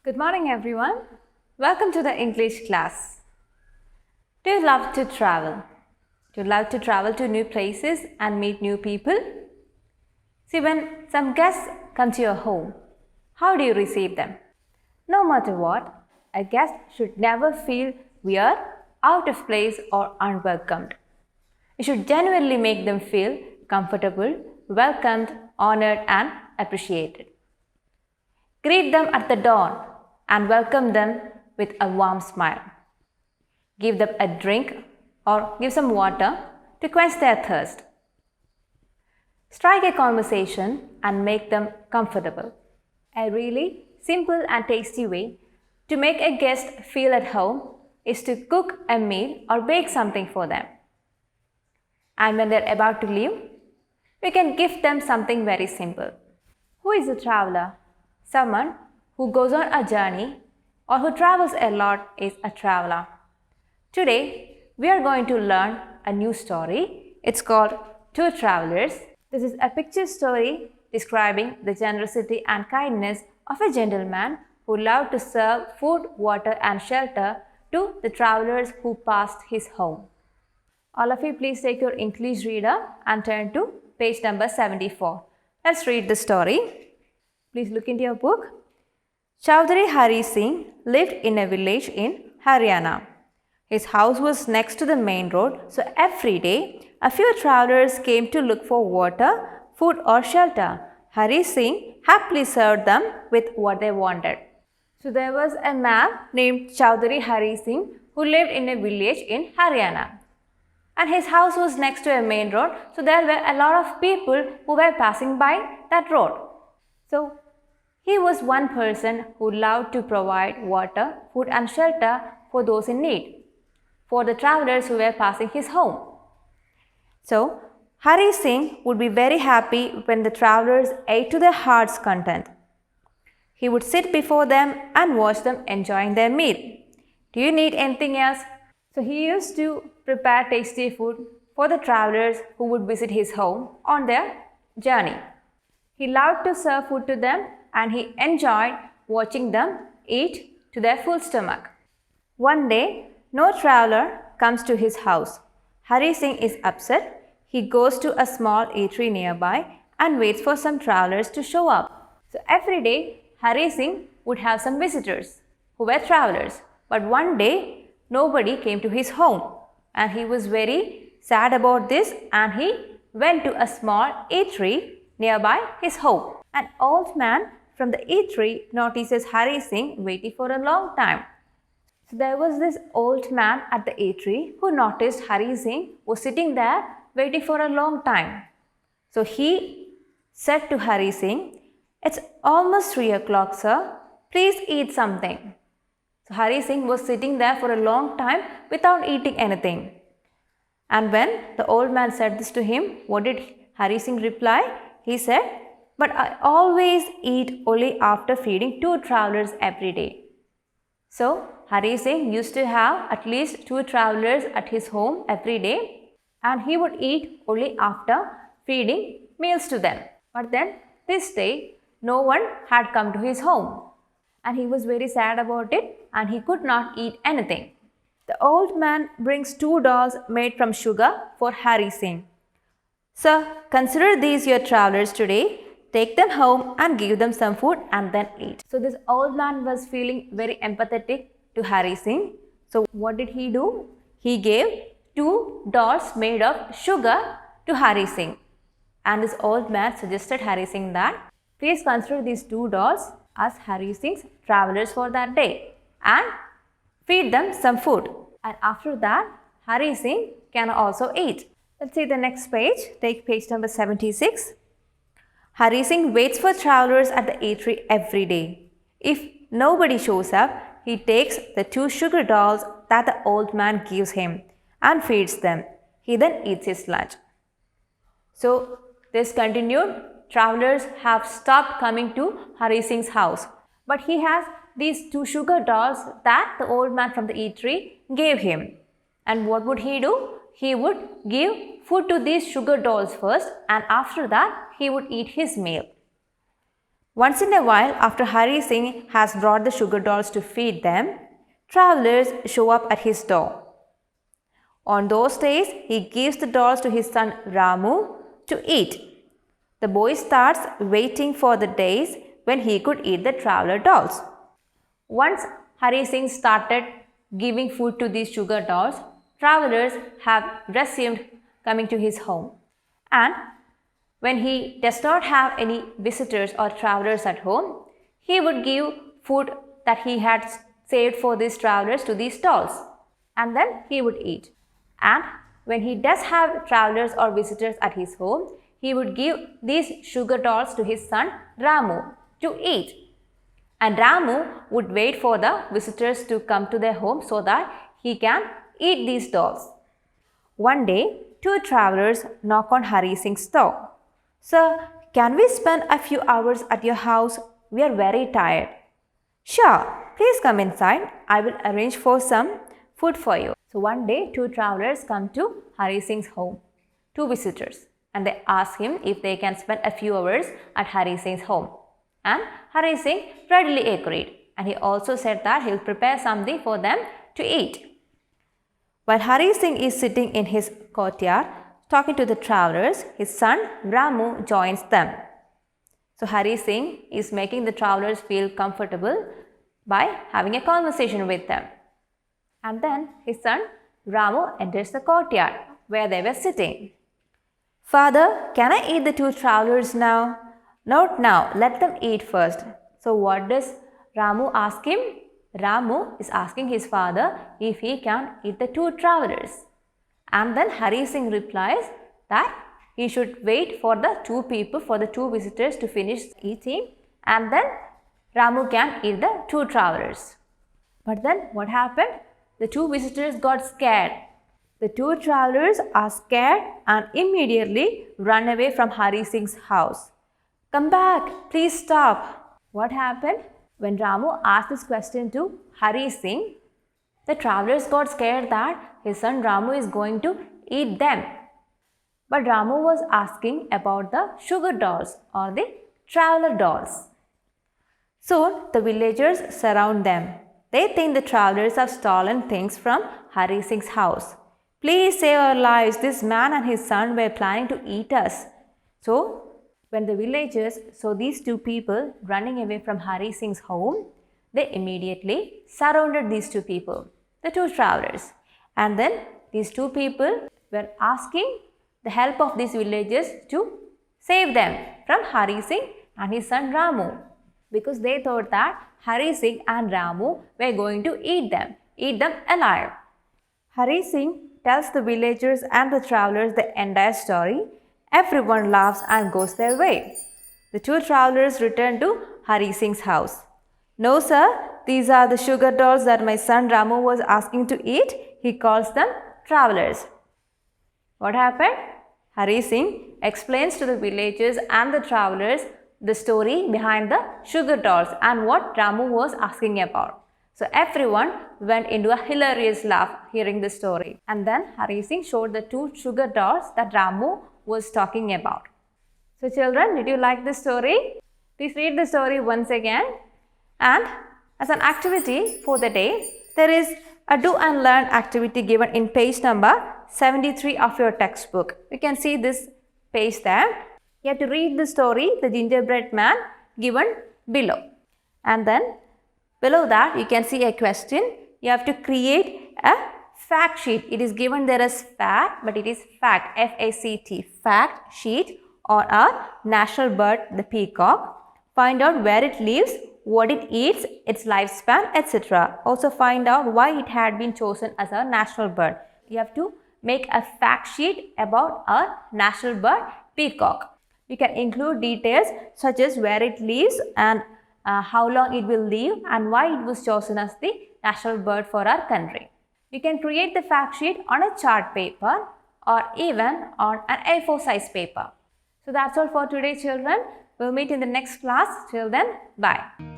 Good morning, everyone. Welcome to the English class. Do you love to travel? Do you love to travel to new places and meet new people? See, when some guests come to your home, how do you receive them? No matter what, a guest should never feel weird, out of place, or unwelcomed. You should genuinely make them feel comfortable, welcomed, honored, and appreciated. Greet them at the door and welcome them with a warm smile. Give them a drink or give some water to quench their thirst. Strike a conversation and make them comfortable. A really simple and tasty way to make a guest feel at home is to cook a meal or bake something for them. And when they're about to leave, we can gift them something very simple. Who is a traveler? Someone who goes on a journey or who travels a lot is a traveler. Today, we are going to learn a new story. It's called Two Travelers. This is a picture story describing the generosity and kindness of a gentleman who loved to serve food, water, and shelter to the travelers who passed his home. All of you, please take your English reader and turn to page number 74. Let's read the story. Please look into your book. Chaudhary Hari Singh lived in a village in Haryana. His house was next to the main road, so every day a few travelers came to look for water, food or shelter. Hari Singh happily served them with what they wanted. So there was a man named Chaudhary Hari Singh who lived in a village in Haryana. And his house was next to a main road, so there were a lot of people who were passing by that road. So he was one person who loved to provide water, food and shelter for those in need, for the travelers who were passing his home. So, Hari Singh would be very happy when the travelers ate to their heart's content. He would sit before them and watch them enjoying their meal. Do you need anything else? So, he used to prepare tasty food for the travelers who would visit his home on their journey. He loved to serve food to them and he enjoyed watching them eat to their full stomach. One day, no traveler comes to his house. Hari Singh is upset. He goes to a small eatery nearby and waits for some travelers to show up. So every day, Hari Singh would have some visitors who were travelers. But one day, nobody came to his home and he was very sad about this and he went to a small eatery nearby his home. An old man from the eatery notices Hari Singh waiting for a long time. So there was this old man at the eatery who noticed Hari Singh was sitting there waiting for a long time. So he said to Hari Singh, "It's almost 3 o'clock, sir. Please eat something." So Hari Singh was sitting there for a long time without eating anything. And when the old man said this to him, what did Hari Singh reply? He said, "But I always eat only after feeding 2 travelers every day." So, Hari Singh used to have at least 2 travelers at his home every day and he would eat only after feeding meals to them. But then this day, no one had come to his home and he was very sad about it and he could not eat anything. The old man brings 2 dolls made from sugar for Hari Singh. "Sir, consider these your travelers today. Take them home and give them some food and then eat." So this old man was feeling very empathetic to Hari Singh. So what did he do? He gave 2 dolls made of sugar to Hari Singh. And this old man suggested Hari Singh that please consider these 2 dolls as Hari Singh's travelers for that day and feed them some food. And after that, Hari Singh can also eat. Let's see the next page. Take page number 76. Hari Singh waits for travelers at the eatery every day. If nobody shows up, he takes the 2 sugar dolls that the old man gives him and feeds them. He then eats his lunch. So this continued. Travelers have stopped coming to Hari Singh's house. But he has these 2 sugar dolls that the old man from the eatery gave him. And what would he do? He would give food to these sugar dolls first and after that he would eat his meal. Once in a while, after Hari Singh has brought the sugar dolls to feed them, travelers show up at his door. On those days, he gives the dolls to his son Ramu to eat. The boy starts waiting for the days when he could eat the traveler dolls. Once Hari Singh started giving food to these sugar dolls, travelers have resumed coming to his home. And when he does not have any visitors or travelers at home, he would give food that he had saved for these travelers to these dolls, and then he would eat. And when he does have travelers or visitors at his home, he would give these sugar dolls to his son Ramu to eat. And Ramu would wait for the visitors to come to their home so that he can eat these dolls. One day, two travelers knock on Hari Singh's door. Sir, can we spend a few hours at your house? We are very tired. Sure, please come inside. I will arrange for some food for you. So one day, two travelers come to Hari Singh's home, two visitors, and they ask him if they can spend a few hours at Hari Singh's home. And Hari Singh readily agreed, and he also said that he will prepare something for them to eat. While Hari Singh is sitting in his courtyard talking to the travelers, his son Ramu joins them. So Hari Singh is making the travelers feel comfortable by having a conversation with them. And then his son Ramu enters the courtyard where they were sitting. Father, can I eat the two travelers now? Not now, let them eat first. So what does Ramu ask him? Ramu is asking his father if he can eat the two travelers. And then Hari Singh replies that he should wait for the two visitors to finish eating, and then Ramu can eat the two travelers. But then what happened? The two visitors got scared. The two travelers are scared and immediately run away from Hari Singh's house. Come back, please stop. What happened? When Ramu asked this question to Hari Singh, the travelers got scared that his son Ramu is going to eat them. But Ramu was asking about the sugar dolls or the traveler dolls. Soon the villagers surround them. They think the travelers have stolen things from Hari Singh's house. Please save our lives. This man and his son were planning to eat us. So, when the villagers saw these two people running away from Hari Singh's home, they immediately surrounded these two people, the two travelers. And then these two people were asking the help of these villagers to save them from Hari Singh and his son Ramu, because they thought that Hari Singh and Ramu were going to eat them alive. Hari Singh tells the villagers and the travelers the entire story. Everyone laughs and goes their way. The two travelers return to Hari Singh's house. No sir, these are the sugar dolls that my son Ramu was asking to eat. He calls them travelers. What happened? Hari Singh explains to the villagers and the travelers the story behind the sugar dolls and what Ramu was asking about. So everyone went into a hilarious laugh hearing the story. And then Hari Singh showed the two sugar dolls that Ramu was talking about. So children, did you like the story? Please read the story once again. And as an activity for the day, there is a do and learn activity given in page number 73 of your textbook. You can see this page there. You have to read the story, The Gingerbread Man, given below. And then below that, you can see a question. You have to create a fact sheet. It is given there as fact, but it is fact, F-A-C-T, fact sheet on our national bird, the peacock. Find out where it lives, what it eats, its lifespan, etc. Also find out why it had been chosen as our national bird. You have to make a fact sheet about our national bird, peacock. You can include details such as where it lives and how long it will live and why it was chosen as the national bird for our country. You can create the fact sheet on a chart paper or even on an A4 size paper. So that's all for today children. We'll meet in the next class. Till then, bye.